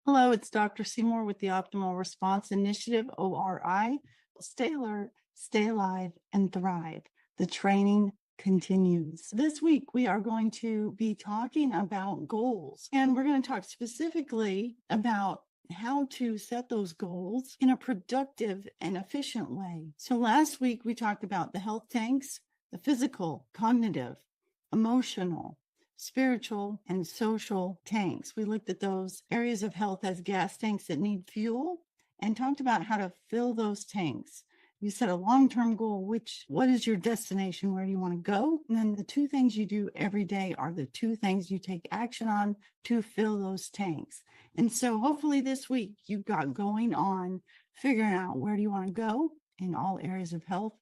Hello, it's Dr. Seymour with the Optimal Response Initiative, ORI. Stay alert, stay alive, and thrive. The training continues. This week, we are going to be talking about goals, and we're going to talk specifically about how to set those goals in a productive and efficient way. So last week, we talked about the health tanks, the physical, cognitive, emotional, spiritual, and social tanks. We looked at those areas of health as gas tanks that need fuel and talked about how to fill those tanks. You set a long-term goal, what is your destination? Where do you want to go? And then the two things you do every day are the two things you take action on to fill those tanks. And so hopefully this week you've got going on figuring out where do you want to go in all areas of health,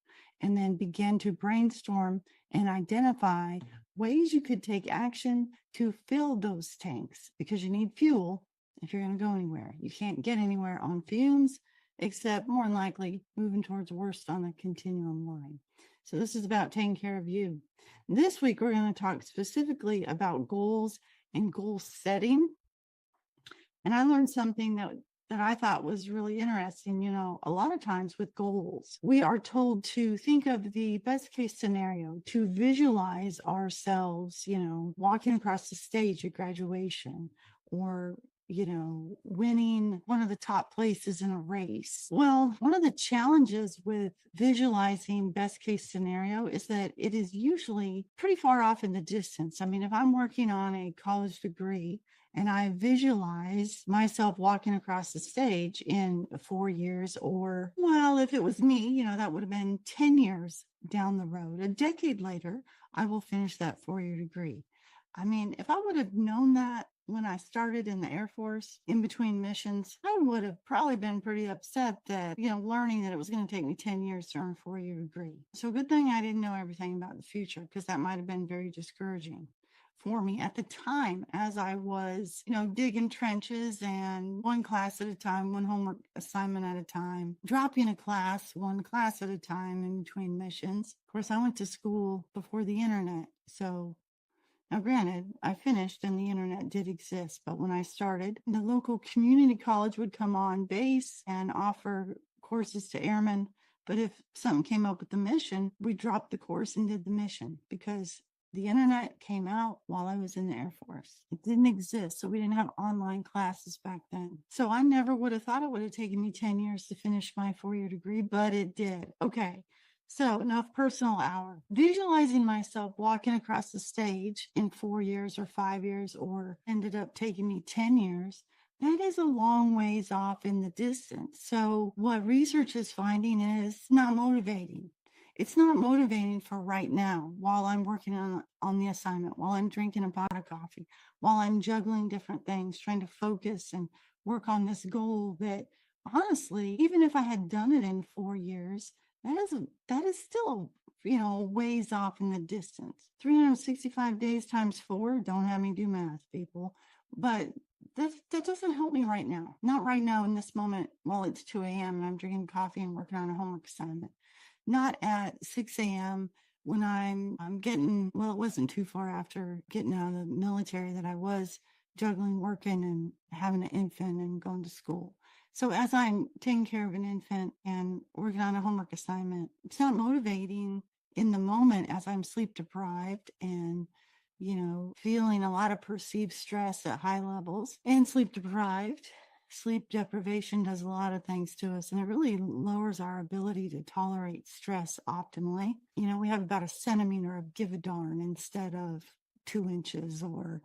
and then begin to brainstorm and identify ways you could take action to fill those tanks, because you need fuel if you're going to go anywhere. You can't get anywhere on fumes, except more than likely moving towards worst on the continuum line. So this is about taking care of you. This week, we're going to talk specifically about goals and goal setting. And I learned something that I thought was really interesting. You know, a lot of times with goals, we are told to think of the best case scenario, to visualize ourselves, walking across the stage at graduation, or winning one of the top places in a race. Well, one of the challenges with visualizing best case scenario is that it is usually pretty far off in the distance. I mean, if I'm working on a college degree and I visualize myself walking across the stage in 4 years, or, well, if it was me, that would have been 10 years down the road. A decade later, I will finish that 4-year degree. I mean, if I would have known that when I started in the Air Force in between missions, I would have probably been pretty upset that, learning that it was going to take me 10 years to earn a 4-year degree. So good thing I didn't know everything about the future, because that might have been very discouraging for me at the time, as I was, digging trenches and one class at a time, one homework assignment at a time, dropping a class, one class at a time in between missions. Of course, I went to school before the internet. So now, granted, I finished and the internet did exist, but when I started, the local community college would come on base and offer courses to airmen. But if something came up with the mission, we dropped the course and did the mission, because the internet came out while I was in the Air Force. It didn't exist, so we didn't have online classes back then. So I never would have thought it would have taken me 10 years to finish my 4-year degree, but it did. Okay. So enough personal hour. Visualizing myself walking across the stage in 4 years or 5 years, or ended up taking me 10 years, that is a long ways off in the distance. So what research is finding is not motivating. It's not motivating for right now, while I'm working on the assignment, while I'm drinking a pot of coffee, while I'm juggling different things, trying to focus and work on this goal that, honestly, even if I had done it in 4 years, that is still, ways off in the distance. 365 days times 4. Don't have me do math, people. But that doesn't help me right now. Not right now in this moment while it's 2 a.m. and I'm drinking coffee and working on a homework assignment. Not at 6 a.m. when I'm getting, well, it wasn't too far after getting out of the military that I was juggling working and having an infant and going to school. So as I'm taking care of an infant and working on a homework assignment, it's not motivating in the moment as I'm sleep deprived and, feeling a lot of perceived stress at high levels and sleep deprived. Sleep deprivation does a lot of things to us, and it really lowers our ability to tolerate stress optimally. We have about a centimeter of give a darn instead of 2 inches, or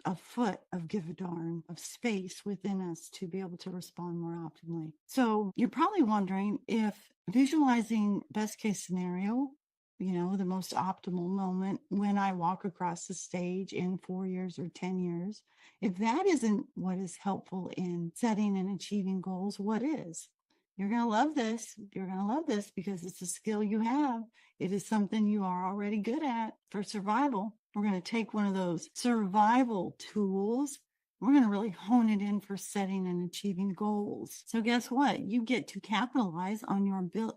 a foot of give a darn of space within us to be able to respond more optimally. So you're probably wondering if visualizing best case scenario, the most optimal moment when I walk across the stage in 4 years or 10 years, if that isn't what is helpful in setting and achieving goals, what is? You're going to love this. You're going to love this because it's a skill you have. It is something you are already good at for survival. We're going to take one of those survival tools. We're going to really hone it in for setting and achieving goals. So guess what? You get to capitalize on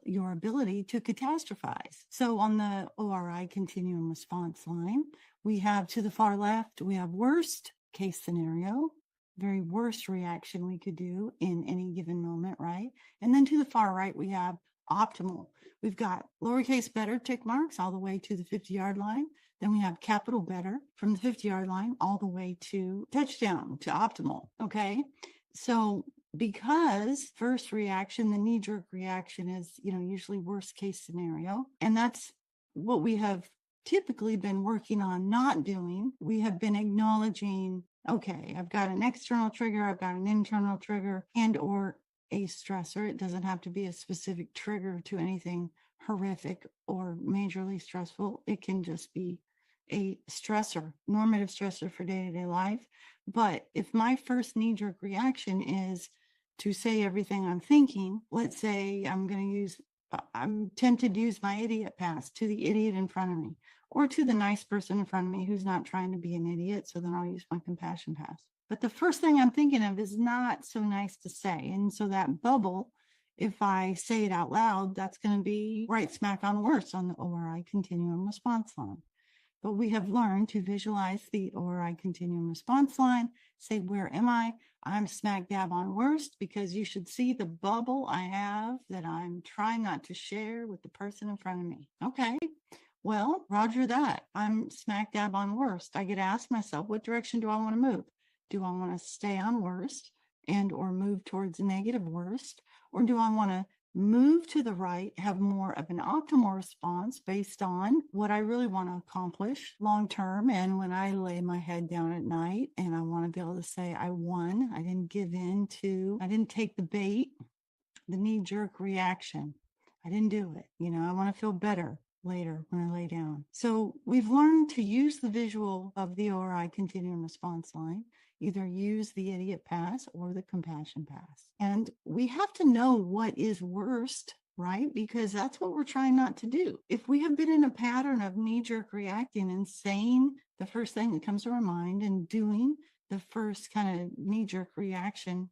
your ability to catastrophize. So on the ORI continuum response line, we have, to the far left, we have worst case scenario, very worst reaction we could do in any given moment, right? And then to the far right, we have optimal. We've got lowercase better tick marks all the way to the 50-yard line. Then we have capital better from the 50-yard line all the way to touchdown, to optimal. Okay. So because first reaction, the knee-jerk reaction is, usually worst case scenario. And that's what we have typically been working on not doing. We have been acknowledging, okay, I've got an external trigger, I've got an internal trigger, and or a stressor. It doesn't have to be a specific trigger to anything horrific or majorly stressful. It can just be a stressor, normative stressor for day-to-day life. But if my first knee-jerk reaction is to say everything I'm thinking, let's say I'm tempted to use my idiot pass to the idiot in front of me, or to the nice person in front of me who's not trying to be an idiot. So then I'll use my compassion pass. But the first thing I'm thinking of is not so nice to say. And so that bubble, if I say it out loud, that's going to be right smack on worse on the ORI continuum response line. But we have learned to visualize the ORI continuum response line, say, where am I? I'm smack dab on worst, because you should see the bubble I have that I'm trying not to share with the person in front of me. Okay, well, roger that. I'm smack dab on worst. I get to ask myself, what direction do I want to move? Do I want to stay on worst and or move towards negative worst? Or do I want to move to the right, have more of an optimal response based on what I really want to accomplish long term? And when I lay my head down at night and I want to be able to say, I won, I didn't give in to, I didn't take the bait, the knee-jerk reaction. I didn't do it. I want to feel better later when I lay down. So we've learned to use the visual of the ORI continuum response line, either use the idiot pass or the compassion pass. And we have to know what is worst, right? Because that's what we're trying not to do. If we have been in a pattern of knee-jerk reacting and saying the first thing that comes to our mind and doing the first kind of knee-jerk reaction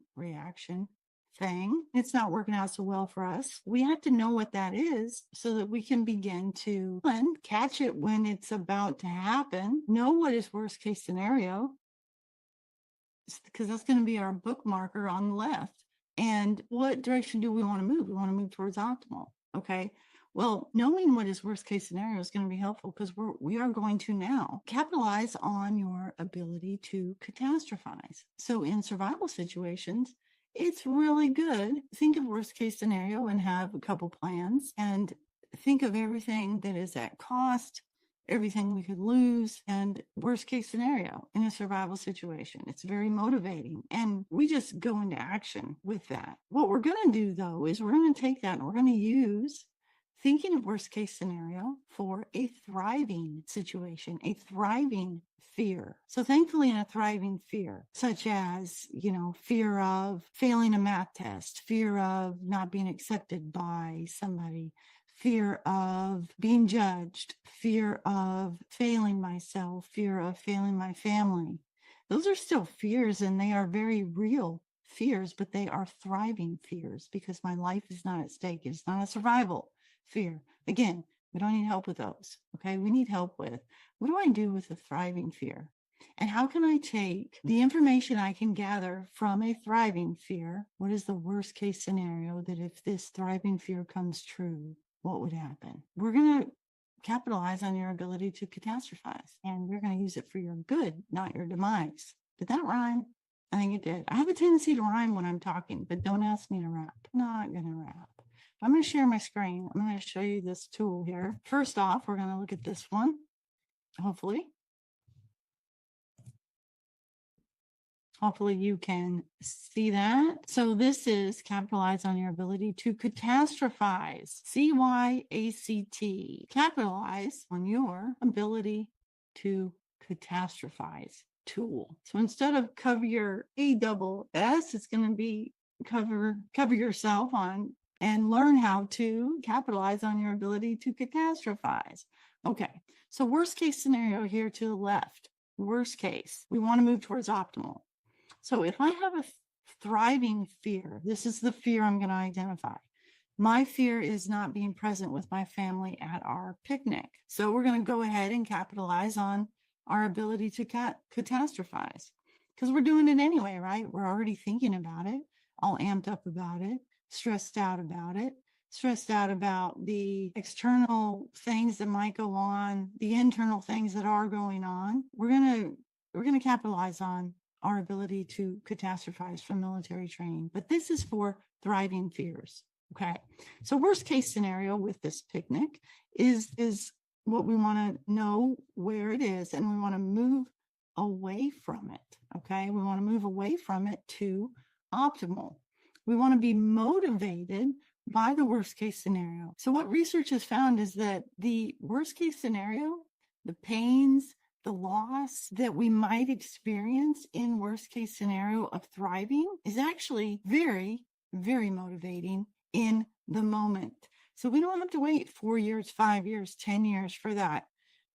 thing, it's not working out so well for us. We have to know what that is so that we can begin to catch it when it's about to happen, know what is worst case scenario, because that's going to be our bookmarker on the left. And what direction do we want to move? We want to move towards optimal. Okay. Well, knowing what is worst case scenario is going to be helpful, because we are going to now capitalize on your ability to catastrophize. So in survival situations, it's really good. Think of worst case scenario and have a couple plans, and think of everything that is at cost, everything we could lose, and worst case scenario in a survival situation. It's very motivating, and we just go into action with that. What we're going to do, though, is we're going to take that and we're going to use thinking of worst case scenario for a thriving situation, a thriving fear. So thankfully, in a thriving fear, such as, fear of failing a math test, fear of not being accepted by somebody, fear of being judged, fear of failing myself, fear of failing my family. Those are still fears, and they are very real fears, but they are thriving fears because my life is not at stake. It's not a survival fear. Again, we don't need help with those. Okay. We need help with, what do I do with a thriving fear? And how can I take the information I can gather from a thriving fear? What is the worst case scenario that if this thriving fear comes true, what would happen? We're going to capitalize on your ability to catastrophize, and we're going to use it for your good, not your demise. Did that rhyme? I think it did. I have a tendency to rhyme when I'm talking, but don't ask me to rap. I'm not going to rap. I'm going to share my screen. I'm going to show you this tool here. First off, we're going to look at this one, hopefully. Hopefully you can see that. So this is capitalize on your ability to catastrophize. CYACT. Capitalize on your ability to catastrophize tool. So instead of cover your ASS, it's going to be cover yourself on and learn how to capitalize on your ability to catastrophize. Okay. So worst case scenario here to the left. Worst case, we want to move towards optimal. So if I have a thriving fear, this is the fear I'm going to identify. My fear is not being present with my family at our picnic. So we're going to go ahead and capitalize on our ability to catastrophize. because we're doing it anyway, right? We're already thinking about it, all amped up about it, stressed out about the external things that might go on, the internal things that are going on. We're going to capitalize on our ability to catastrophize from military training, but this is for thriving fears. Okay. So worst case scenario with this picnic is what we want to know where it is, and we want to move away from it. Okay. We want to move away from it to optimal. We want to be motivated by the worst case scenario. So what research has found is that the worst case scenario, the pains, the loss that we might experience in worst case scenario of thriving is actually very, very motivating in the moment. So we don't have to wait 4 years, 5 years, 10 years for that,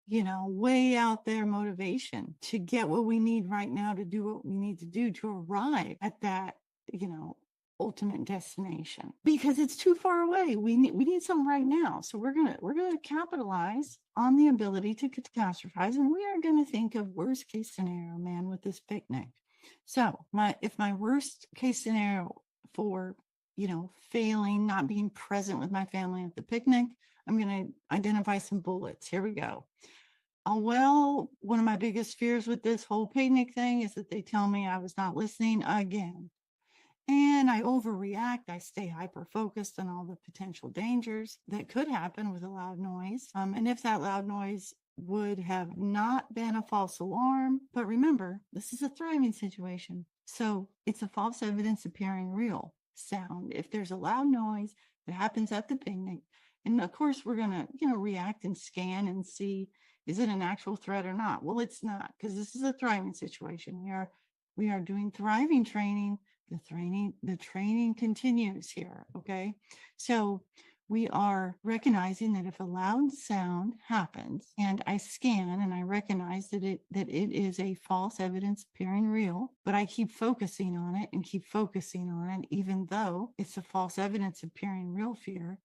way out there motivation to get what we need right now to do what we need to do to arrive at that, ultimate destination, because it's too far away. We need something right now. So we're gonna capitalize on the ability to catastrophize, and we are going to think of worst case scenario, man, with this picnic. So if my worst case scenario for failing, not being present with my family at the picnic, I'm going to identify some bullets. Here we go. Well, one of my biggest fears with this whole picnic thing is that they tell me I was not listening again. And I overreact. I stay hyper-focused on all the potential dangers that could happen with a loud noise. And if that loud noise would have not been a false alarm, but remember, this is a thriving situation. So it's a false evidence appearing real sound. If there's a loud noise that happens at the picnic, and of course we're going to, react and scan and see, is it an actual threat or not? Well, it's not, because this is a thriving situation. We are doing thriving training. The training continues here. Okay. So we are recognizing that if a loud sound happens and I scan and I recognize that it is a false evidence appearing real, but I keep focusing on it and keep focusing on it, even though it's a false evidence appearing real fear.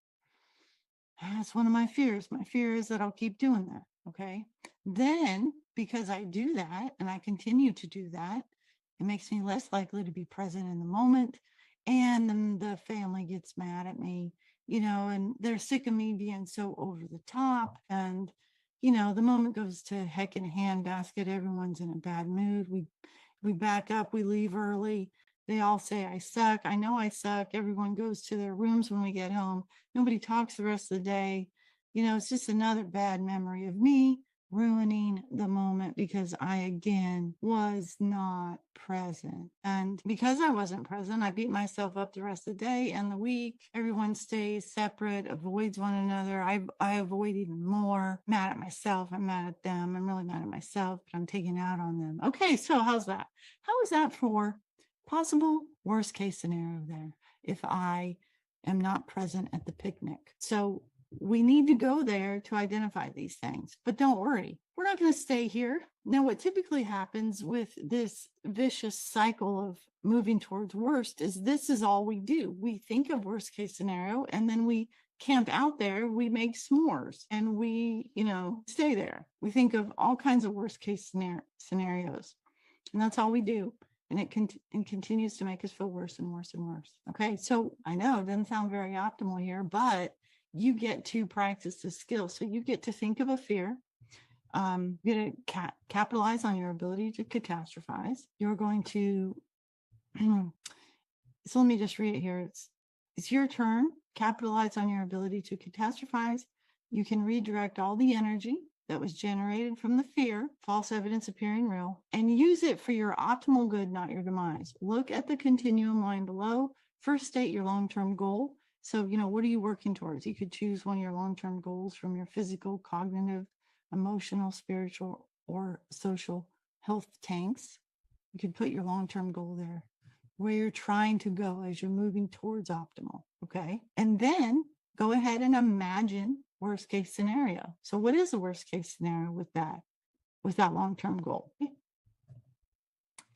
That's one of my fears. My fear is that I'll keep doing that. Okay. Then because I do that and I continue to do that, it makes me less likely to be present in the moment. And then the family gets mad at me, and they're sick of me being so over the top. And, the moment goes to heck in a handbasket. Everyone's in a bad mood. We back up, we leave early. They all say I suck. I know I suck. Everyone goes to their rooms when we get home. Nobody talks the rest of the day. It's just another bad memory of me ruining the moment because I, again, was not present. And because I wasn't present, I beat myself up the rest of the day and the week. Everyone stays separate, avoids one another. I avoid even more. Mad at myself. I'm mad at them. I'm really mad at myself, but I'm taking out on them. Okay, so how's that? How is that for possible worst case scenario there if I am not present at the picnic? So we need to go there to identify these things, but don't worry, we're not going to stay here. Now, what typically happens with this vicious cycle of moving towards worst is this is all we do. We think of worst case scenario and then we camp out there, we make s'mores and we, stay there. We think of all kinds of worst case scenarios, and that's all we do. And it continues to make us feel worse and worse and worse. Okay, so I know it doesn't sound very optimal here, but you get to practice the skill. So you get to think of a fear. You're going to capitalize on your ability to catastrophize. You're going to, so let me just read it here. It's your turn. Capitalize on your ability to catastrophize. You can redirect all the energy that was generated from the fear, false evidence appearing real, and use it for your optimal good, not your demise. Look at the continuum line below. First, state your long-term goal. So, what are you working towards? You could choose one of your long-term goals from your physical, cognitive, emotional, spiritual, or social health tanks. You could put your long-term goal there, where you're trying to go as you're moving towards optimal, okay? And then go ahead and imagine worst case scenario. So what is the worst case scenario with that long-term goal?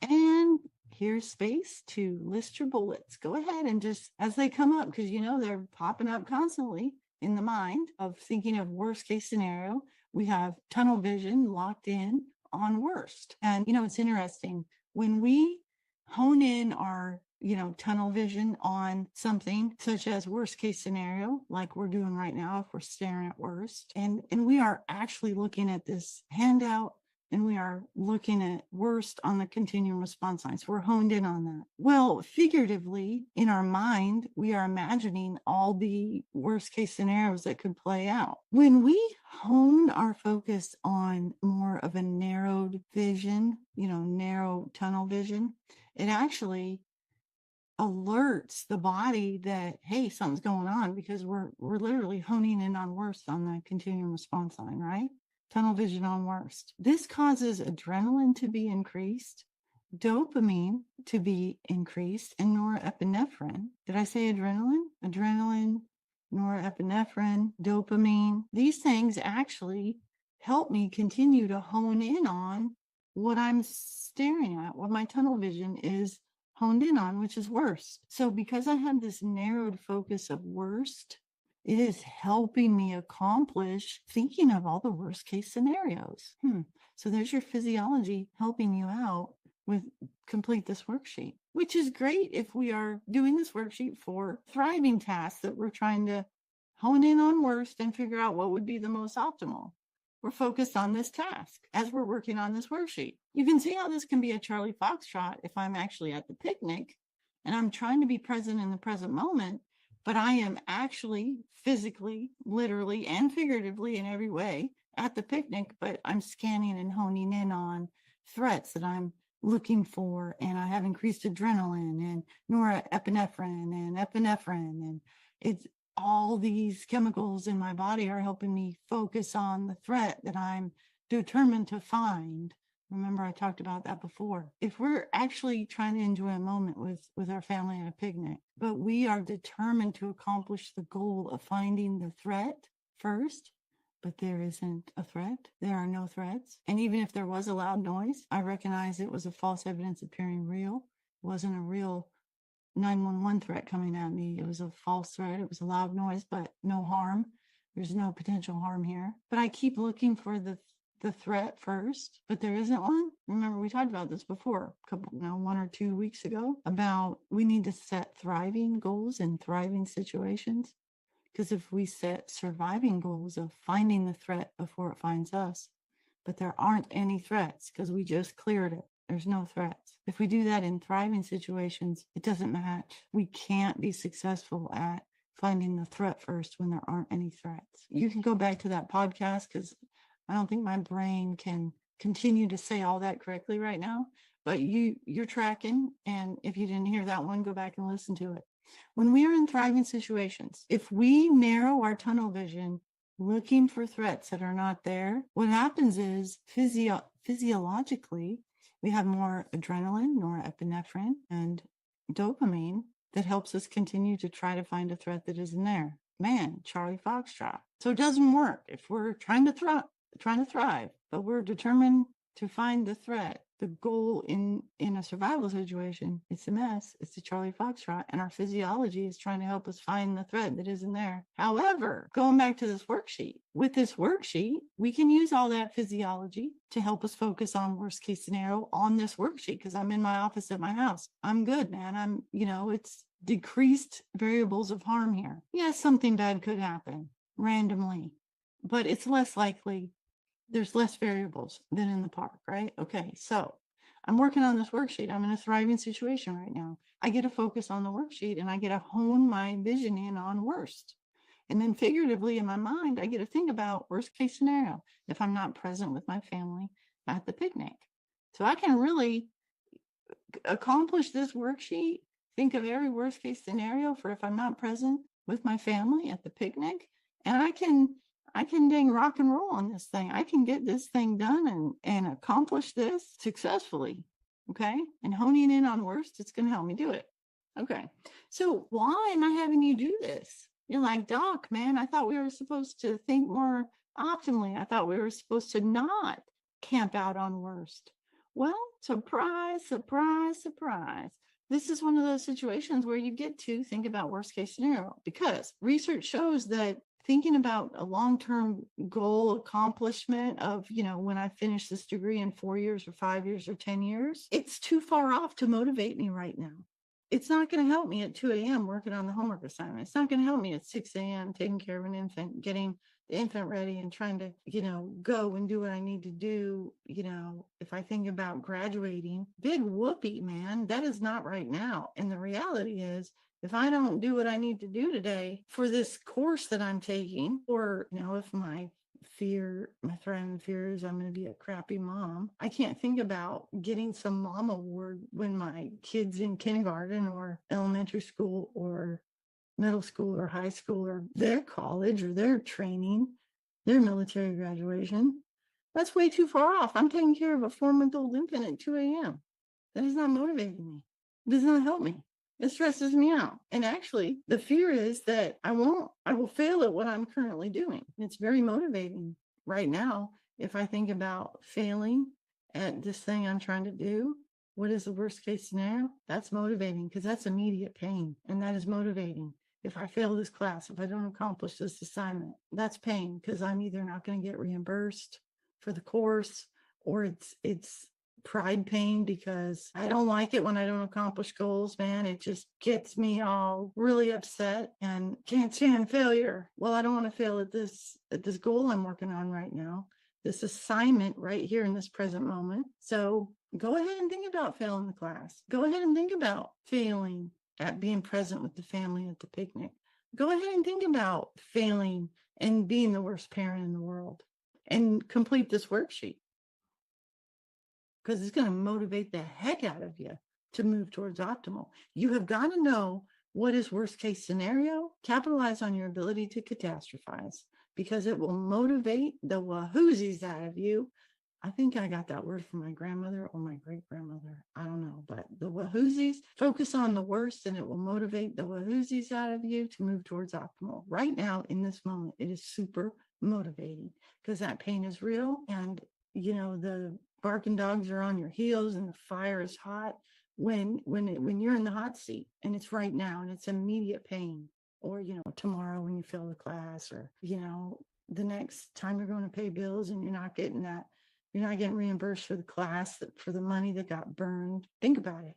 And here's space to list your bullets. Go ahead and just, as they come up, because they're popping up constantly in the mind of thinking of worst case scenario, we have tunnel vision locked in on worst. And it's interesting when we hone in our tunnel vision on something such as worst case scenario, like we're doing right now, if we're staring at worst, and we are actually looking at this handout and we are looking at worst on the continuum response line. So we're honed in on that. Well, figuratively, in our mind, we are imagining all the worst case scenarios that could play out. When we hone our focus on more of a narrowed vision, narrow tunnel vision, it actually alerts the body that, hey, something's going on, because we're literally honing in on worst on the continuum response line, right? Tunnel vision on worst. This causes adrenaline to be increased, dopamine to be increased, and norepinephrine. Did I say adrenaline? Adrenaline, norepinephrine, dopamine. These things actually help me continue to hone in on what I'm staring at, what my tunnel vision is honed in on, which is worst. So because I had this narrowed focus of worst, it is helping me accomplish thinking of all the worst case scenarios. So there's your physiology helping you out with complete this worksheet, which is great if we are doing this worksheet for thriving tasks that we're trying to hone in on worst and figure out what would be the most optimal. We're focused on this task as we're working on this worksheet. You can see how this can be a Charlie Foxtrot if I'm actually at the picnic and I'm trying to be present in the present moment, but I am actually physically, literally, and figuratively in every way at the picnic, but I'm scanning and honing in on threats that I'm looking for, and I have increased adrenaline and norepinephrine and epinephrine, and it's all these chemicals in my body are helping me focus on the threat that I'm determined to find. Remember, I talked about that before. If we're actually trying to enjoy a moment with our family at a picnic, but we are determined to accomplish the goal of finding the threat first, but there isn't a threat, there are no threats. And even if there was a loud noise, I recognize it was a false evidence appearing real. It wasn't a real 911 threat coming at me. It was a false threat. It was a loud noise, but no harm. There's no potential harm here. But I keep looking for the threat first, but there isn't one. Remember, we talked about this before, 1 or 2 weeks ago, about we need to set thriving goals in thriving situations. Because if we set surviving goals of finding the threat before it finds us, but there aren't any threats because we just cleared it, there's no threats. If we do that in thriving situations, it doesn't match. We can't be successful at finding the threat first when there aren't any threats. You can go back to that podcast because I don't think my brain can continue to say all that correctly right now, but you're tracking. And if you didn't hear that one, go back and listen to it. When we are in thriving situations, if we narrow our tunnel vision looking for threats that are not there, what happens is physiologically, we have more adrenaline, norepinephrine, and dopamine that helps us continue to try to find a threat that isn't there. Man, Charlie Foxtrot. So it doesn't work if we're trying to thrive, but we're determined to find the threat. The goal in a survival situation, it's a mess. It's a Charlie Foxtrot, and our physiology is trying to help us find the threat that isn't there. However, going back to this worksheet, with this worksheet, we can use all that physiology to help us focus on worst case scenario on this worksheet because I'm in my office at my house. I'm good, man. It's decreased variables of harm here. Yes, something bad could happen randomly, but it's less likely. There's less variables than in the park, right? Okay, so I'm working on this worksheet. I'm in a thriving situation right now. I get to focus on the worksheet and I get to hone my vision in on worst. And then figuratively in my mind, I get to think about worst case scenario if I'm not present with my family at the picnic. So I can really accomplish this worksheet, think of every worst case scenario for if I'm not present with my family at the picnic, and I can dang rock and roll on this thing. I can get this thing done and accomplish this successfully. Okay. And honing in on worst, it's going to help me do it. Okay. So why am I having you do this? You're like, Doc, man, I thought we were supposed to think more optimally. I thought we were supposed to not camp out on worst. Well, surprise, surprise, surprise. This is one of those situations where you get to think about worst case scenario because research shows that thinking about a long-term goal accomplishment of, when I finish this degree in 4 years or 5 years or 10 years, it's too far off to motivate me right now. It's not going to help me at 2 a.m. working on the homework assignment. It's not going to help me at 6 a.m. taking care of an infant, getting the infant ready and trying to, go and do what I need to do. If I think about graduating, big whoopee, man, that is not right now. And the reality is, if I don't do what I need to do today for this course that I'm taking, or, if my threatened fear is I'm going to be a crappy mom, I can't think about getting some mom award when my kid's in kindergarten or elementary school or middle school or high school or their college or their training, their military graduation. That's way too far off. I'm taking care of a 4-month-old infant at 2 a.m. That is not motivating me. It does not help me. It stresses me out. And actually, the fear is that I will fail at what I'm currently doing. It's very motivating right now. If I think about failing at this thing I'm trying to do, what is the worst case scenario? That's motivating because that's immediate pain. And that is motivating. If I fail this class, if I don't accomplish this assignment, that's pain because I'm either not going to get reimbursed for the course, or it's pride pain because I don't like it when I don't accomplish goals, man. It just gets me all really upset and can't stand failure. Well, I don't want to fail at this goal I'm working on right now, this assignment right here in this present moment. So go ahead and think about failing the class. Go ahead and think about failing at being present with the family at the picnic. Go ahead and think about failing and being the worst parent in the world, and complete this worksheet, because it's going to motivate the heck out of you to move towards optimal. You have got to know what is worst case scenario. Capitalize on your ability to catastrophize, because it will motivate the wahoozies out of you. I think I got that word from my grandmother or my great grandmother. I don't know, but the wahoozies, focus on the worst and it will motivate the wahoozies out of you to move towards optimal. Right now, in this moment, it is super motivating because that pain is real, and the barking dogs are on your heels and the fire is hot when you're in the hot seat, and it's right now and it's immediate pain, or tomorrow when you fail the class, or the next time you're going to pay bills and you're not getting reimbursed for the class, for the money that got burned. Think about it.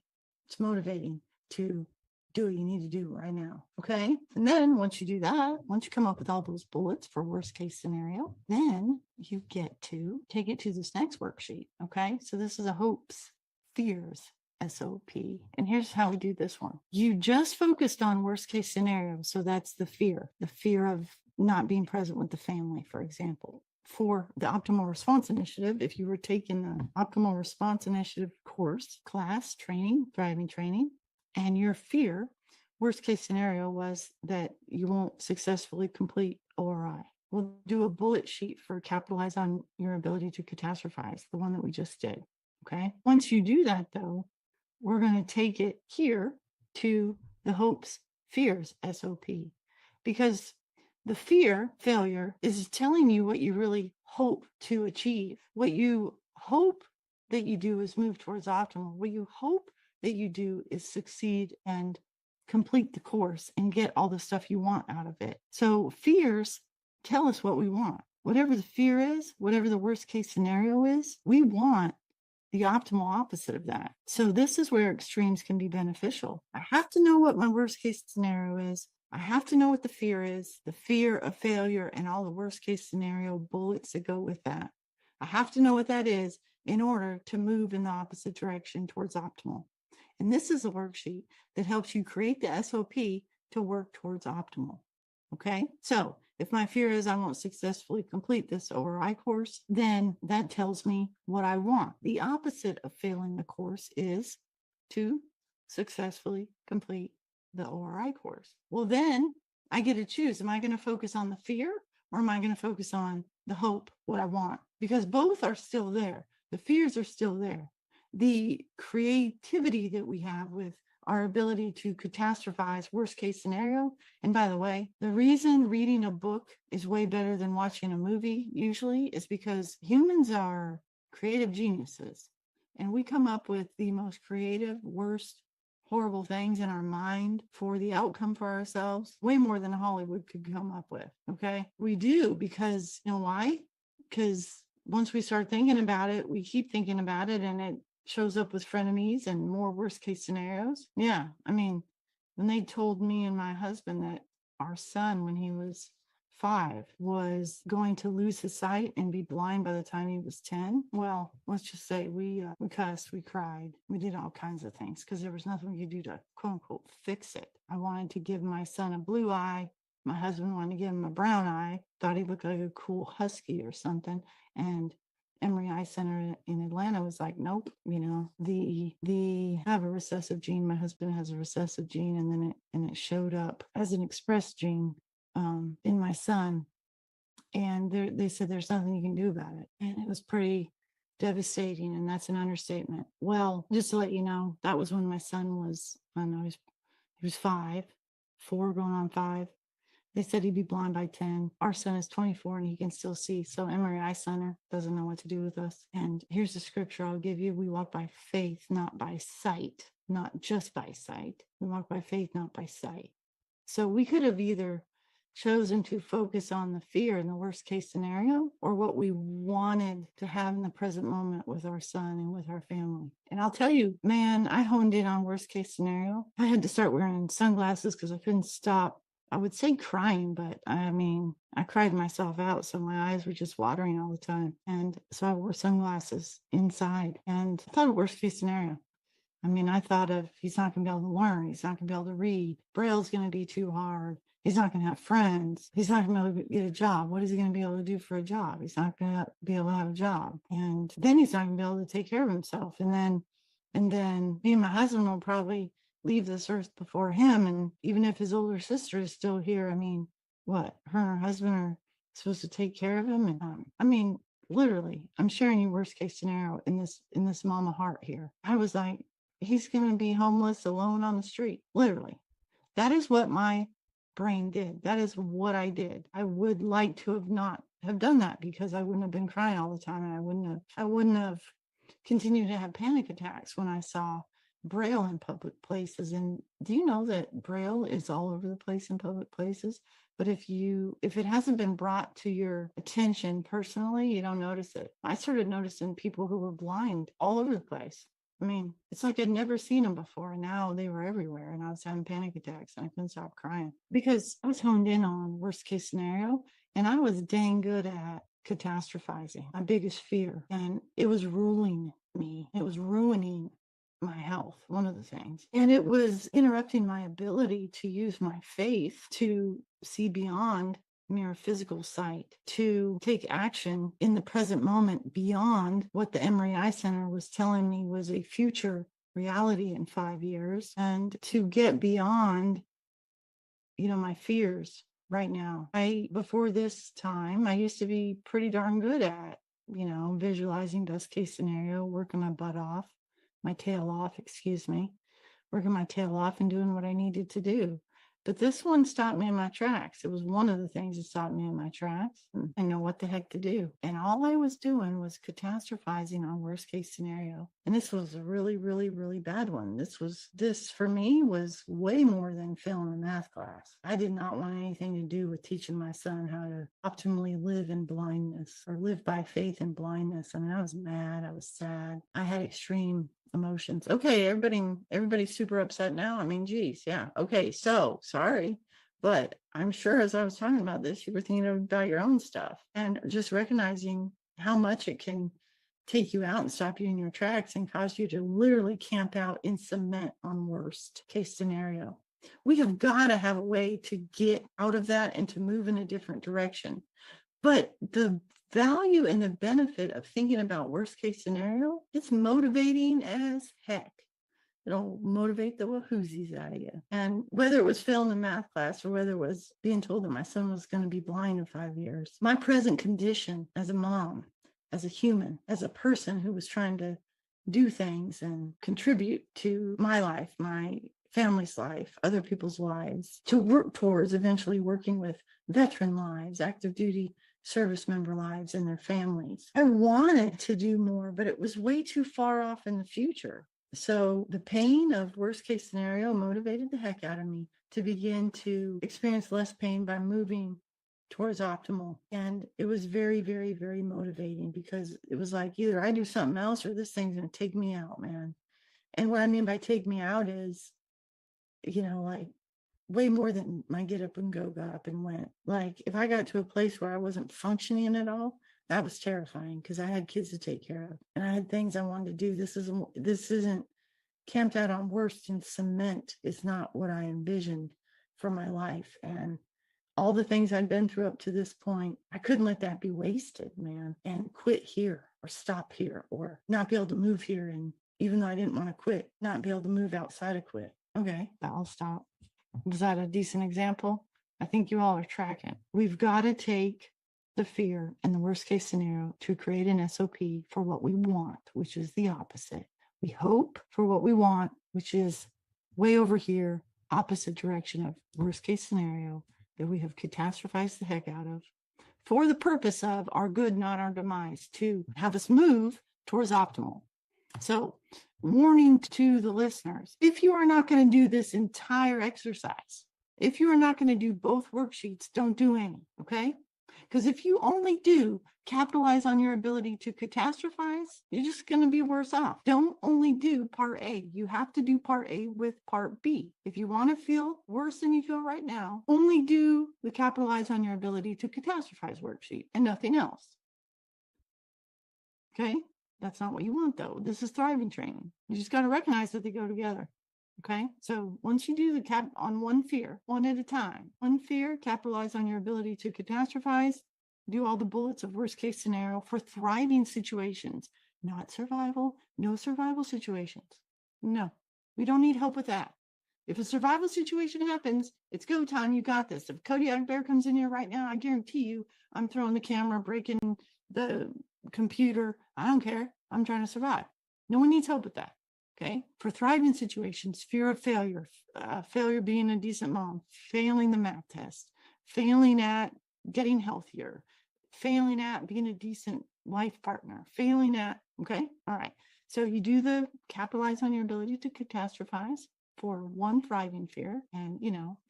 It's motivating to do what you need to do right now. Okay. And then once you do that, once you come up with all those bullets for worst case scenario, then you get to take it to this next worksheet. Okay. So this is a hopes, fears, SOP. And here's how we do this one. You just focused on worst case scenario. So that's the fear of not being present with the family, for example. For the Optimal Response Initiative, if you were taking the Optimal Response Initiative course, class, training, thriving training, and your fear, worst case scenario was that you won't successfully complete ORI. We'll do a bullet sheet for capitalize on your ability to catastrophize, the one that we just did. Okay. Once you do that, though, we're going to take it here to the hopes, fears, SOP, because the failure is telling you what you really hope to achieve. What you hope that you do is move towards optimal. What you hope that you do is succeed and complete the course and get all the stuff you want out of it. So fears tell us what we want. Whatever the fear is, whatever the worst case scenario is, we want the optimal opposite of that. So this is where extremes can be beneficial. I have to know what my worst case scenario is. I have to know what the fear is, the fear of failure and all the worst case scenario bullets that go with that. I have to know what that is in order to move in the opposite direction towards optimal. And this is a worksheet that helps you create the SOP to work towards optimal. Okay, so if my fear is I won't successfully complete this ORI course, then that tells me what I want. The opposite of failing the course is to successfully complete the ORI course. Well, then I get to choose. Am I going to focus on the fear, or am I going to focus on the hope, what I want? Because both are still there. The fears are still there. The creativity that we have with our ability to catastrophize worst case scenario. And by the way, the reason reading a book is way better than watching a movie usually is because humans are creative geniuses, and we come up with the most creative, worst, horrible things in our mind for the outcome for ourselves, way more than Hollywood could come up with. Okay. We do, because you know why? Because once we start thinking about it, we keep thinking about it, and it shows up with frenemies and more worst case scenarios. Yeah. I mean, when they told me and my husband that our son, when he was 5, was going to lose his sight and be blind by the time he was 10. Well, let's just say we cussed, we cried, we did all kinds of things because there was nothing we could do to quote unquote fix it. I wanted to give my son a blue eye. My husband wanted to give him a brown eye, thought he looked like a cool husky or something. And Emory Eye Center in Atlanta was like, nope, the have a recessive gene. My husband has a recessive gene, and then it showed up as an express gene in my son. And they said there's nothing you can do about it. And it was pretty devastating, and that's an understatement. Well, just to let you know, that was when my son was, I don't know, he was 5, 4 going on 5. They said he'd be blind by 10. Our son is 24 and he can still see. So Emory Eye Center doesn't know what to do with us. And here's the scripture I'll give you. We walk by faith, not by sight, not just by sight. We walk by faith, not by sight. So we could have either chosen to focus on the fear in the worst case scenario, or what we wanted to have in the present moment with our son and with our family. And I'll tell you, man, I honed in on worst case scenario. I had to start wearing sunglasses because I couldn't stop. I would say crying, but I mean, I cried myself out. So my eyes were just watering all the time. And so I wore sunglasses inside, and I thought of worst case scenario. I mean, I thought of, he's not going to be able to learn. He's not going to be able to read. Braille's going to be too hard. He's not going to have friends. He's not going to be able to get a job. What is he going to be able to do for a job? He's not going to be able to have a job. And then he's not going to be able to take care of himself. And then me and my husband will probably leave this earth before him. And even if his older sister is still here, I mean, what? Her and her husband are supposed to take care of him. And I mean, literally, I'm sharing you worst case scenario in this mama heart here. I was like, he's going to be homeless, alone on the street. Literally. That is what my brain did. That is what I did. I would like to have not have done that, because I wouldn't have been crying all the time, and I wouldn't have continued to have panic attacks when I saw Braille in public places. And do you know that Braille is all over the place in public places? But if it hasn't been brought to your attention personally, you don't notice it. I started noticing people who were blind all over the place. I mean, it's like I'd never seen them before, and now they were everywhere, and I was having panic attacks, and I couldn't stop crying because I was honed in on worst case scenario, and I was dang good at catastrophizing, my biggest fear, and it was ruling me. It was ruining my health, one of the things, and it was interrupting my ability to use my faith to see beyond mere physical sight, to take action in the present moment beyond what the Emory Eye Center was telling me was a future reality in 5 years, and to get beyond, my fears right now. Before this time, I used to be pretty darn good at, visualizing best case scenario, working my butt off, my tail off, working my tail off and doing what I needed to do. But this one stopped me in my tracks. It was one of the things that stopped me in my tracks. I know what the heck to do. And all I was doing was catastrophizing on worst case scenario. And this was a really, really, really bad one. This for me was way more than failing a math class. I did not want anything to do with teaching my son how to optimally live in blindness, or live by faith in blindness. I mean, I was mad. I was sad. I had extreme emotions. Okay, everybody's super upset now. I mean, geez, yeah. Okay, so sorry, but I'm sure as I was talking about this, you were thinking about your own stuff, and just recognizing how much it can take you out and stop you in your tracks and cause you to literally camp out in cement on worst case scenario. We have got to have a way to get out of that and to move in a different direction. But the value and the benefit of thinking about worst case scenario, it's motivating as heck. It'll motivate the wahoozies out of you. And whether it was failing in math class, or whether it was being told that my son was going to be blind in 5 years, my present condition as a mom, as a human, as a person who was trying to do things and contribute to my life, my family's life, other people's lives, to work towards eventually working with veteran lives, active duty service member lives, and their families. I wanted to do more, but it was way too far off in the future. So the pain of worst case scenario motivated the heck out of me to begin to experience less pain by moving towards optimal. And it was very, very, very motivating because it was like either I do something else or this thing's going to take me out, man. And what I mean by take me out is, like way more than my get up and go got up and went. Like if I got to a place where I wasn't functioning at all, that was terrifying because I had kids to take care of and I had things I wanted to do. This isn't camped out on worst in cement. It's not what I envisioned for my life. And all the things I'd been through up to this point, I couldn't let that be wasted, man, and quit here or stop here or not be able to move here. And even though I didn't want to quit, not be able to move outside of quit. Okay, I'll stop. Was that a decent example? I think you all are tracking. We've got to take the fear and the worst case scenario to create an SOP for what we want, which is the opposite. We hope for what we want, which is way over here, opposite direction of worst case scenario that we have catastrophized the heck out of for the purpose of our good, not our demise, to have us move towards optimal. So, warning to the listeners, if you are not going to do this entire exercise, if you are not going to do both worksheets, don't do any, okay? Because if you only do capitalize on your ability to catastrophize, you're just going to be worse off. Don't only do part A. You have to do part A with part B. If you want to feel worse than you feel right now, only do the capitalize on your ability to catastrophize worksheet and nothing else. Okay? That's not what you want, though. This is thriving training. You just got to recognize that they go together. Okay? So once you do the cap on one fear, one at a time, one fear, capitalize on your ability to catastrophize, do all the bullets of worst case scenario for thriving situations, not survival, no survival situations. No, we don't need help with that. If a survival situation happens, it's go time. You got this. If Kodiak Bear comes in here right now, I guarantee you, I'm throwing the camera, breaking the computer. I don't care. I'm trying to survive. No one needs help with that. Okay. For thriving situations, fear of failure, failure being a decent mom, failing the math test, failing at getting healthier, failing at being a decent life partner, failing at, okay. All right. So you do the capitalize on your ability to catastrophize for one thriving fear and,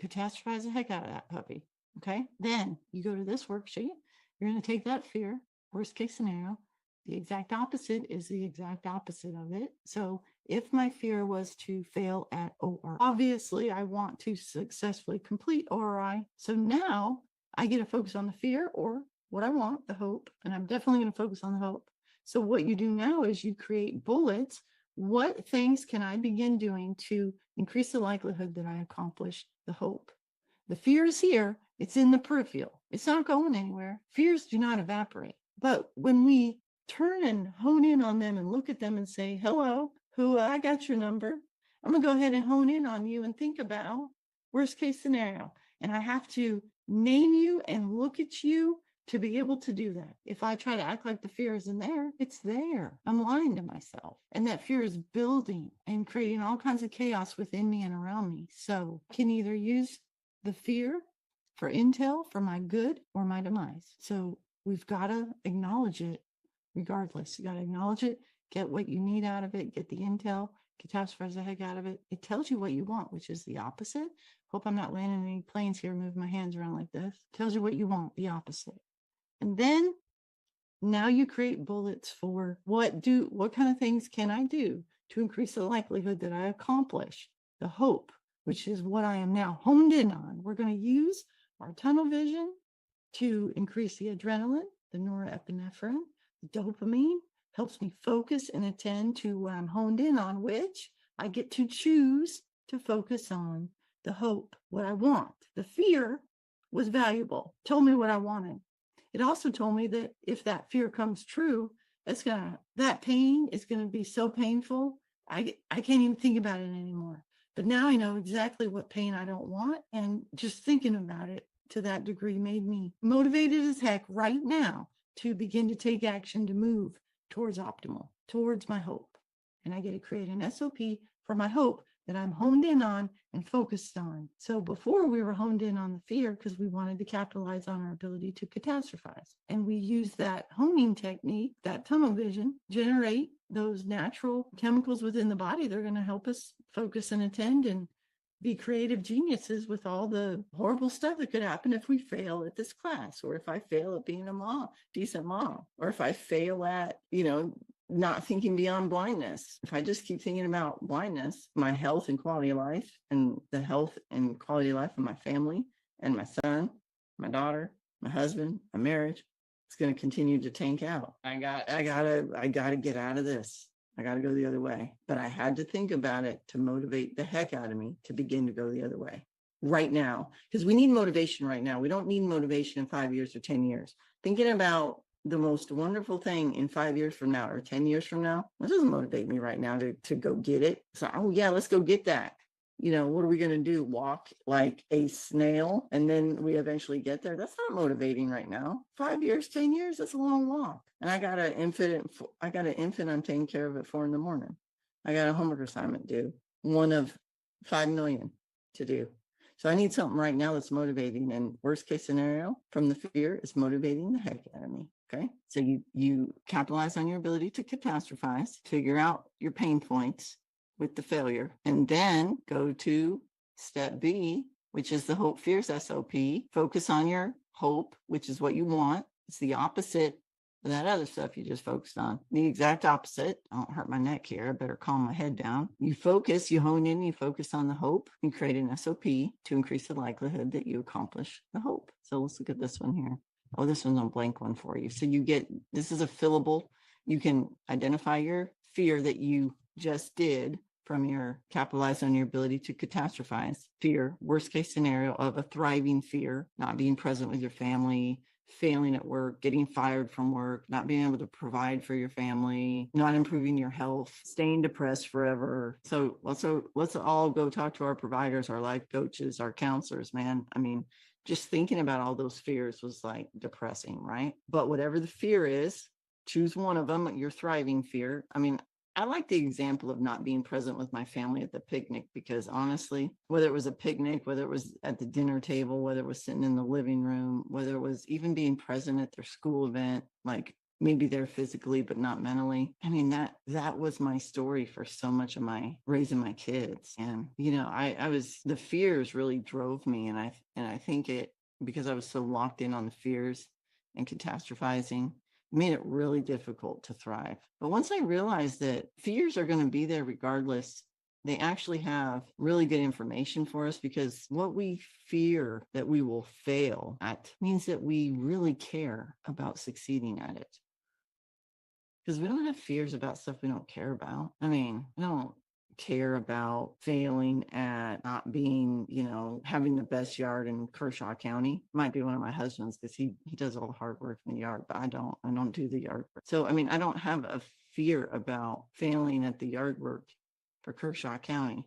catastrophize the heck out of that puppy. Okay. Then you go to this worksheet. You're going to take that fear, worst case scenario. The exact opposite is the exact opposite of it. So if my fear was to fail at ORI, obviously I want to successfully complete ORI. So now I get to focus on the fear or what I want, the hope, and I'm definitely going to focus on the hope. So what you do now is you create bullets. What things can I begin doing to increase the likelihood that I accomplish the hope? The fear is here. It's in the peripheral. It's not going anywhere. Fears do not evaporate. But when we turn and hone in on them and look at them and say, hello, I got your number. I'm going to go ahead and hone in on you and think about worst case scenario. And I have to name you and look at you to be able to do that. If I try to act like the fear isn't there, it's there. I'm lying to myself. And that fear is building and creating all kinds of chaos within me and around me. So I can either use the fear for intel for my good or my demise. So we've got to acknowledge it regardless. You got to acknowledge it, get what you need out of it, get the intel, catastrophize the heck out of it. It tells you what you want, which is the opposite. Hope I'm not landing any planes here, moving my hands around like this. Tells you what you want, the opposite. And then now you create bullets for what kind of things can I do to increase the likelihood that I accomplish the hope, which is what I am now honed in on. We're going to use our tunnel vision to increase the adrenaline, the norepinephrine, the dopamine, helps me focus and attend to what I'm honed in on, which I get to choose to focus on the hope, what I want. The fear was valuable, told me what I wanted. It also told me that if that fear comes true, that pain is going to be so painful, I can't even think about it anymore. But now I know exactly what pain I don't want. And just thinking about it to that degree made me motivated as heck right now to begin to take action to move towards optimal, towards my hope. And I get to create an SOP for my hope that I'm honed in on and focused on. So before we were honed in on the fear because we wanted to capitalize on our ability to catastrophize. And we use that honing technique, that tunnel vision, generate those natural chemicals within the body. They're going to help us focus and attend and be creative geniuses with all the horrible stuff that could happen if we fail at this class, or if I fail at being a mom, decent mom, or if I fail at, not thinking beyond blindness. If I just keep thinking about blindness, my health and quality of life, and the health and quality of life of my family and my son, my daughter, my husband, my marriage, it's going to continue to tank out. I gotta get out of this. I got to go the other way. But I had to think about it to motivate the heck out of me to begin to go the other way right now. Because we need motivation right now. We don't need motivation in 5 years or 10 years. Thinking about the most wonderful thing in 5 years from now or 10 years from now, that doesn't motivate me right now to go get it. So, oh yeah, let's go get that. What are we going to do? Walk like a snail and then we eventually get there? That's not motivating right now. 5 years, 10 years, that's a long walk. And I got an infant I'm taking care of at 4 a.m. I got a homework assignment due, one of 5 million to do. So I need something right now that's motivating. And worst case scenario from the fear is motivating the heck out of me. Okay. So you capitalize on your ability to catastrophize, figure out your pain points with the failure, and then go to step B, which is the hope fears SOP. Focus on your hope, which is what you want. It's the opposite of that other stuff you just focused on. The exact opposite. I don't hurt my neck here. I better calm my head down. You focus, you hone in, you focus on the hope, and create an SOP to increase the likelihood that you accomplish the hope. So let's look at this one here. Oh, this one's a blank one for you. So this is a fillable. You can identify your fear that you just did from your capitalize on your ability to catastrophize. Fear, worst case scenario of a thriving fear, not being present with your family, failing at work, getting fired from work, not being able to provide for your family, not improving your health, staying depressed forever. So let's all go talk to our providers, our life coaches, our counselors, man. I mean, just thinking about all those fears was like depressing, right? But whatever the fear is, choose one of them, your thriving fear. I mean, I like the example of not being present with my family at the picnic, because honestly, whether it was a picnic, whether it was at the dinner table, whether it was sitting in the living room, whether it was even being present at their school event, like maybe there physically, but not mentally. I mean, that was my story for so much of my raising my kids. And, the fears really drove me. And I think because I was so locked in on the fears and catastrophizing, made it really difficult to thrive. But once I realized that fears are going to be there regardless, they actually have really good information for us, because what we fear that we will fail at means that we really care about succeeding at it. Because we don't have fears about stuff we don't care about. I mean, I don't care about failing at not being, having the best yard in Kershaw County. Might be one of my husband's, because he does all the hard work in the yard, but I don't do the yard work. So, I mean, I don't have a fear about failing at the yard work for Kershaw County.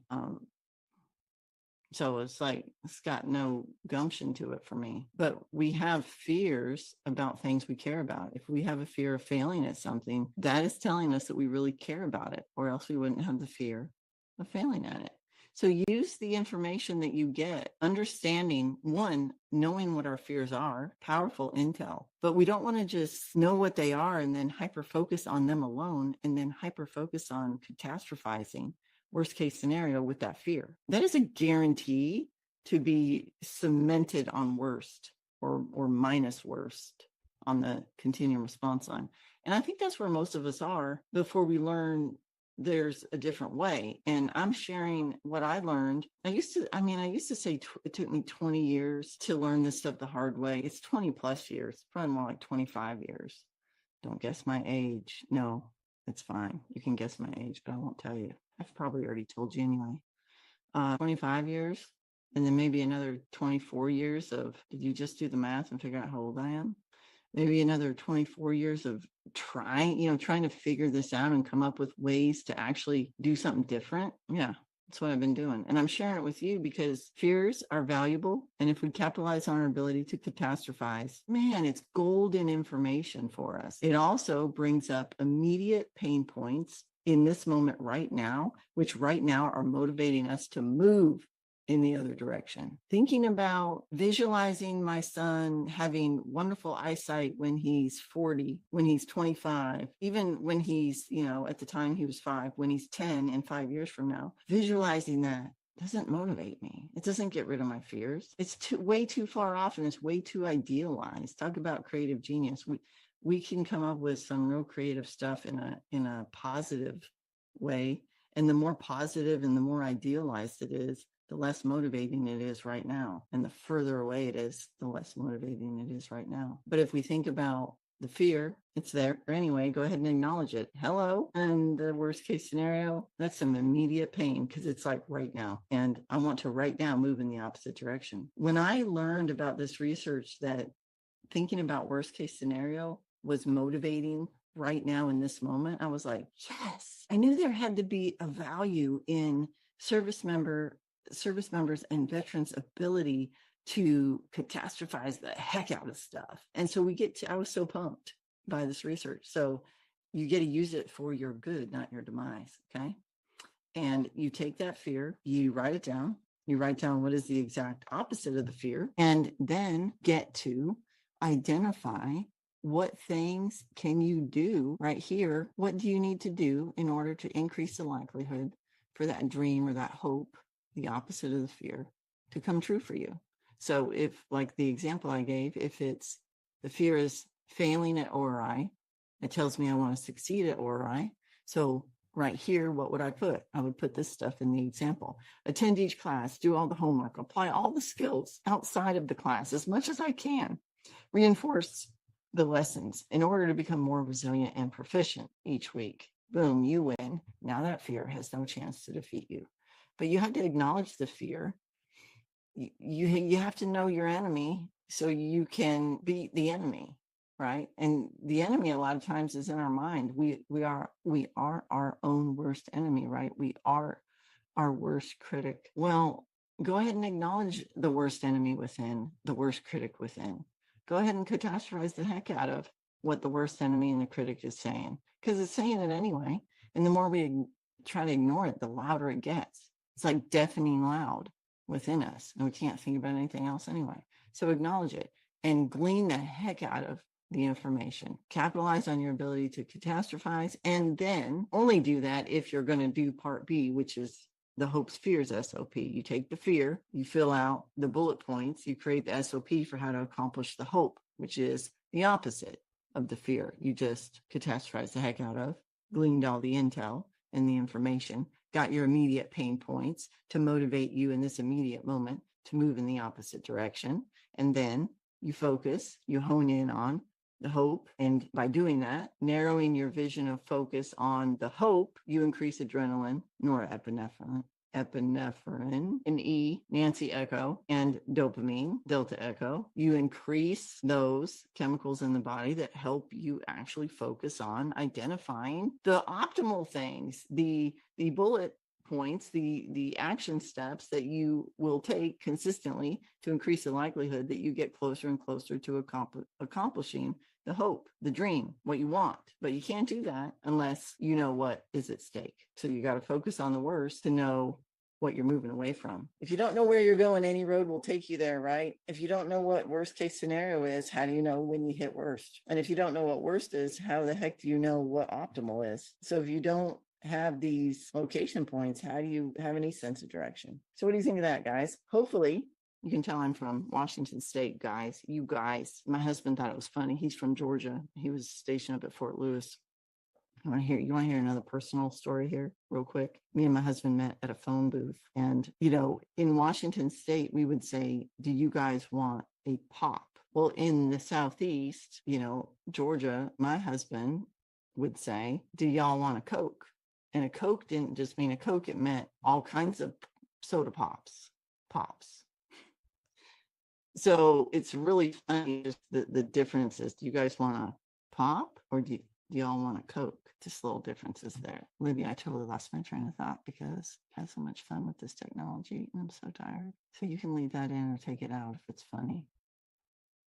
So it's like, it's got no gumption to it for me. But we have fears about things we care about. If we have a fear of failing at something, that is telling us that we really care about it, or else we wouldn't have the fear of failing at it. So use the information that you get, understanding, one, knowing what our fears are, powerful intel. But we don't want to just know what they are and then hyper-focus on them alone, and then hyper-focus on catastrophizing, worst case scenario, with that fear. That is a guarantee to be cemented on worst or minus worst on the continuum response line. And I think that's where most of us are before we learn there's a different way. And I'm sharing what I learned. I used to say it took me 20 years to learn this stuff the hard way. It's 20 plus years, probably more like 25 years. Don't guess my age. No, it's fine. You can guess my age, but I won't tell you. I've probably already told you anyway. 25 years, and then maybe another 24 years of, did you just do the math and figure out how old I am? Maybe another 24 years of trying to figure this out and come up with ways to actually do something different. Yeah, that's what I've been doing. And I'm sharing it with you because fears are valuable. And if we capitalize on our ability to catastrophize, man, it's golden information for us. It also brings up immediate pain points in this moment right now, which right now are motivating us to move in the other direction. Thinking about visualizing my son having wonderful eyesight when he's 40, when he's 25, even when he's, at the time he was 5, when he's 10 and 5 years from now, visualizing that doesn't motivate me. It doesn't get rid of my fears. It's way too far off, and it's way too idealized. Talk about creative genius. We can come up with some real creative stuff in a positive way. And the more positive and the more idealized it is, the less motivating it is right now. And the further away it is, the less motivating it is right now. But if we think about the fear, it's there anyway. Go ahead and acknowledge it. Hello. And the worst case scenario, that's some immediate pain because it's like right now. And I want to right now move in the opposite direction. When I learned about this research that thinking about worst case scenario was motivating right now in this moment, I was like, yes, I knew there had to be a value in service members and veterans' ability to catastrophize the heck out of stuff. And so I was so pumped by this research. So you get to use it for your good, not your demise. Okay. And you take that fear, you write it down. You write down what is the exact opposite of the fear, and then get to identify what things can you do right here. What do you need to do in order to increase the likelihood for that dream or that hope, the opposite of the fear, to come true for you? So if, like the example I gave, if it's the fear is failing at ORI, it tells me I want to succeed at ORI. So right here, what would I put? I would put this stuff in the example. Attend each class, do all the homework, apply all the skills outside of the class as much as I can, reinforce the lessons in order to become more resilient and proficient each week. Boom, you win. Now that fear has no chance to defeat you. But you have to acknowledge the fear. You have to know your enemy so you can beat the enemy, right? And the enemy a lot of times is in our mind. We are our own worst enemy, right? We are our worst critic. Well, go ahead and acknowledge the worst enemy within, the worst critic within. Go ahead and catastrophize the heck out of what the worst enemy and the critic is saying, because it's saying it anyway. And the more we try to ignore it, the louder it gets. It's like deafening loud within us, and we can't think about anything else anyway. So acknowledge it and glean the heck out of the information. Capitalize on your ability to catastrophize, and then only do that if you're going to do part B, which is the hopes fears SOP. You take the fear, you fill out the bullet points, you create the SOP for how to accomplish the hope, which is the opposite of the fear you just catastrophized the heck out of, gleaned all the intel and the information, got your immediate pain points to motivate you in this immediate moment to move in the opposite direction. And then you focus, you hone in on the hope. And by doing that, narrowing your vision of focus on the hope, you increase adrenaline, norepinephrine, and E, Nancy Echo, and dopamine, Delta Echo. You increase those chemicals in the body that help you actually focus on identifying the optimal things, the bullet points, the action steps that you will take consistently to increase the likelihood that you get closer and closer to accomplishing the hope, the dream, what you want. But you can't do that unless you know what is at stake. So you got to focus on the worst to know what you're moving away from. If you don't know where you're going, any road will take you there, right? If you don't know what worst case scenario is, how do you know when you hit worst? And if you don't know what worst is, how the heck do you know what optimal is? So if you don't have these location points, how do you have any sense of direction? So what do you think of that, guys? Hopefully you can tell I'm from Washington State, guys. You guys, my husband thought it was funny. He's from Georgia. He was stationed up at Fort Lewis. You want to hear another personal story here real quick? Me and my husband met at a phone booth. And, in Washington State, we would say, do you guys want a pop? Well, in the Southeast, Georgia, my husband would say, do y'all want a Coke? And a Coke didn't just mean a Coke. It meant all kinds of soda pops. So it's really funny, just the differences. Do you guys want a pop or do y'all want a Coke? Just little differences there. Libby, I totally lost my train of thought because I had so much fun with this technology and I'm so tired. So you can leave that in or take it out if it's funny.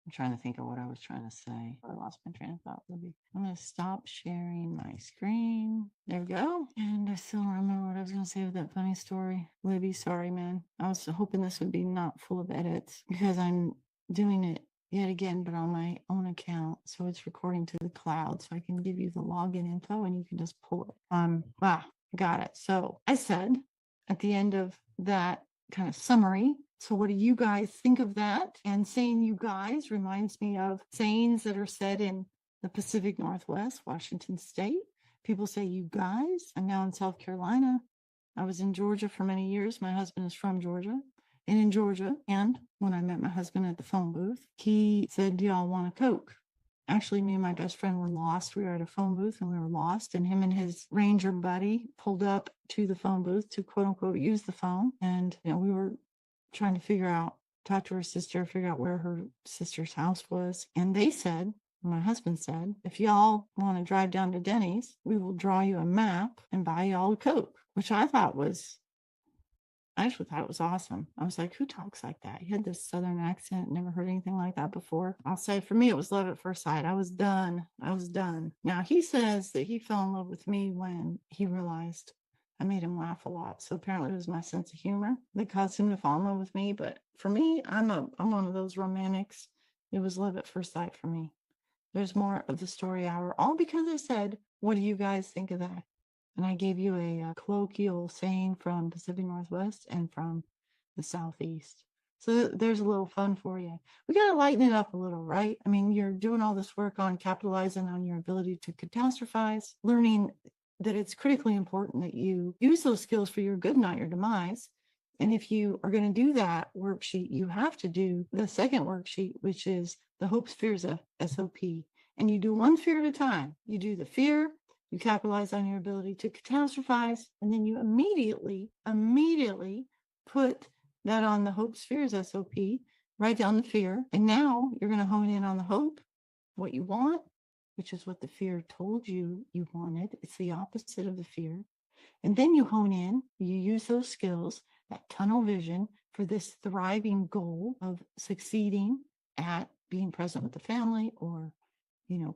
I'm trying to think of what I was trying to say. I lost my train of thought, Libby. I'm going to stop sharing my screen. There we go. And I still don't remember what I was going to say with that funny story. Libby, sorry, man. I was hoping this would be not full of edits because I'm doing it yet again, but on my own account. So it's recording to the cloud. So I can give you the login info and you can just pull it. Wow, got it. So I said at the end of that kind of summary, so what do you guys think of that? And saying you guys reminds me of sayings that are said in the Pacific Northwest, Washington State. People say you guys. I'm now in South Carolina. I was in Georgia for many years. My husband is from Georgia. And in Georgia, and when I met my husband at the phone booth, he said, do y'all want a Coke? Actually, me and my best friend were lost. We were at a phone booth and we were lost. And him and his ranger buddy pulled up to the phone booth to quote unquote use the phone. And we were trying to talk to her sister, figure out where her sister's house was. And they said, my husband said, if y'all want to drive down to Denny's, we will draw you a map and buy y'all a Coke, which I actually thought it was awesome. I was like, who talks like that? He had this Southern accent, never heard anything like that before. I'll say for me, it was love at first sight. I was done. Now he says that he fell in love with me when he realized I made him laugh a lot. So apparently it was my sense of humor that caused him to fall in love with me. But for me, I'm one of those romantics. It was love at first sight for me. There's more of the story hour, all because I said, what do you guys think of that? And I gave you a colloquial saying from Pacific Northwest and from the Southeast. So there's a little fun for you. We got to lighten it up a little, right? I mean, you're doing all this work on capitalizing on your ability to catastrophize, learning that it's critically important that you use those skills for your good, not your demise. And if you are going to do that worksheet, you have to do the second worksheet, which is the hopes, fears, SOP. And you do one fear at a time. You do the fear, you capitalize on your ability to catastrophize, and then you immediately put that on the hopes, fears, SOP, write down the fear. And now you're going to hone in on the hope, what you want, which is what the fear told you you wanted. It's the opposite of the fear. And then you hone in, you use those skills, that tunnel vision for this thriving goal of succeeding at being present with the family or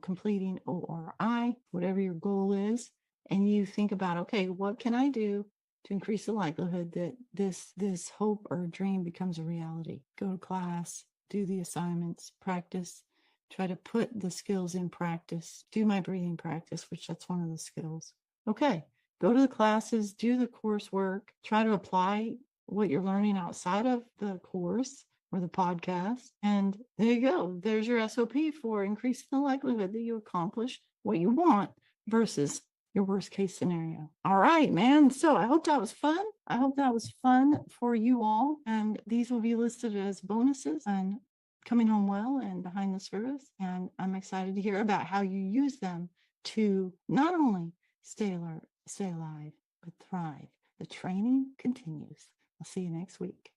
completing ORI, whatever your goal is. And you think about, okay, what can I do to increase the likelihood that this hope or dream becomes a reality? Go to class, do the assignments, practice, try to put the skills in practice, do my breathing practice, which that's one of the skills. Okay, go to the classes, do the coursework, try to apply what you're learning outside of the course or the podcast. And there you go. There's your SOP for increasing the likelihood that you accomplish what you want versus your worst case scenario. All right, man. So I hope that was fun. I hope that was fun for you all. And these will be listed as bonuses and coming home well and behind the service. And I'm excited to hear about how you use them to not only stay alert, stay alive, but thrive. The training continues. I'll see you next week.